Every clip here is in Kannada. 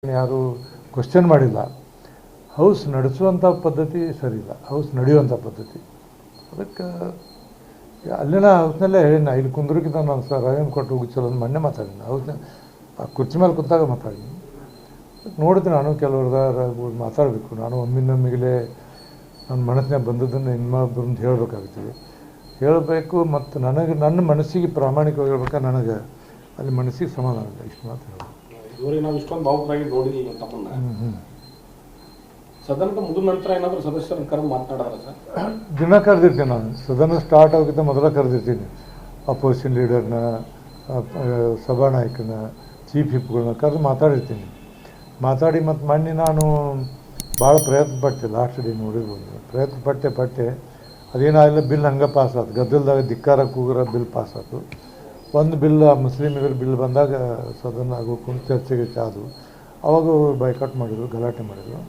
ಯಾರೂ ಕ್ವಶನ್ ಮಾಡಿಲ್ಲ. ಹೌಸ್ ನಡೆಸುವಂಥ ಪದ್ಧತಿ ಸರಿ ಇಲ್ಲ, ಹೌಸ್ ನಡೆಯುವಂಥ ಪದ್ಧತಿ. ಅದಕ್ಕೆ ಅಲ್ಲಿನ ಹೌಸ್ನಲ್ಲೇ ಹೇಳಿನ, ಇಲ್ಲಿ ಕುಂದ್ರಕ್ಕಿಂತ ನಾನು ಸರ್ ರಾಜೇಂದ್ರ ಕೊಟ್ಟು ಹೋಗಿಸಲ್ಲ ಅಂತ ಮೊನ್ನೆ ಮಾತಾಡಿನ. ಹೌಸ್ನ ಆ ಕುರ್ಚಿ ಮೇಲೆ ಕೂತಾಗ ಮಾತಾಡಿನಿ. ನೋಡಿದ್ರೆ ನಾನು ಕೆಲವ್ರದಾರ ಮಾತಾಡಬೇಕು. ನಾನು ಒಮ್ಮಿನೊಮ್ಮಿಗಲೇ ನನ್ನ ಮನಸ್ಸಿನಾಗ ಬಂದದ್ದನ್ನು ಇನ್ನೊಬ್ಬರನ್ನ ಹೇಳಬೇಕಾಗ್ತದೆ, ಹೇಳಬೇಕು. ಮತ್ತು ನನ್ನ ಮನಸ್ಸಿಗೆ ಪ್ರಾಮಾಣಿಕವಾಗಿ ಹೇಳ್ಬೇಕಾದ್ರೆ ನನಗೆ ಅಲ್ಲಿ ಮನಸ್ಸಿಗೆ ಸಮಾಧಾನ ಇಲ್ಲ. ಇಷ್ಟು ಮಾತು ಹೇಳೋದು. ಇದುವರೆಗೆ ನಾವು ಇಷ್ಟೊಂದು ಭಾವುಕರಾಗಿ ನೋಡಿಲ್ಲ ತಮ್ಮನ್ನ. ಸದನದ ಮುಗಿದ ನಂತರ ಏನಾದರೂ ಸದಸ್ಯರ ಕರೆದು ಮಾತನಾಡಿದ್ರೆ ಸರ್? ದಿನ ಕರೆದಿರ್ತೀನಿ ನಾನು. ಸದನ ಸ್ಟಾರ್ಟ್ ಆಗೋಕ್ಕಿಂತ ಮೊದಲ ಕರೆದಿರ್ತೀನಿ. ಅಪೋಸಿಷನ್ ಲೀಡರ್ನ, ಸಭಾನಾಯಕನ, ಚೀಫ್ ವಿಪ್ಗಳನ್ನ ಕರೆದು ಮಾತಾಡಿರ್ತೀನಿ. ಮಾತಾಡಿ ಮತ್ತು ಮೊನ್ನೆ ನಾನು ಭಾಳ ಪ್ರಯತ್ನ ಪಟ್ಟೆ. ಲಾಸ್ಟ್ ಡೇ ನೋಡಿರ್ಬೋದು, ಪ್ರಯತ್ನ ಪಟ್ಟೆ ಅದೇನಾಗಲಿಲ್ಲ. ಬಿಲ್ ಹಂಗೆ ಪಾಸ್ ಆಯ್ತು. ಗದ್ದಲದಾಗ ಧಿಕ್ಕಾರ ಕೂಗರ ಬಿಲ್ ಪಾಸ್ ಆಯ್ತು. ಒಂದು ಬಿಲ್ ಮುಸ್ಲಿಮರ ಬಿಲ್ ಬಂದಾಗ ಸದನ ಆಗೋಕ್ಕೂ ಚರ್ಚೆಗೆ ಚಾದು. ಅವಾಗ ಬೈಕಾಟ್ ಮಾಡಿದ್ರು, ಗಲಾಟೆ ಮಾಡಿದರು.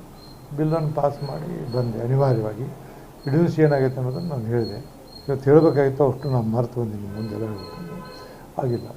ಬಿಲ್ಲನ್ನು ಪಾಸ್ ಮಾಡಿ ಬಂದೆ ಅನಿವಾರ್ಯವಾಗಿ. ಇಡೀನ್ಸ್ ಏನಾಗೈತೆ ಅನ್ನೋದನ್ನು ನಾನು ಹೇಳಿದೆ. ಇವತ್ತು ಹೇಳಬೇಕಾಗಿತ್ತು, ಅಷ್ಟು ನಾನು ಮರೆತು ಬಂದೀನಿ. ಮುಂದೆಲ್ಲ ಹೇಳಬೇಕು ಆಗಿಲ್ಲ.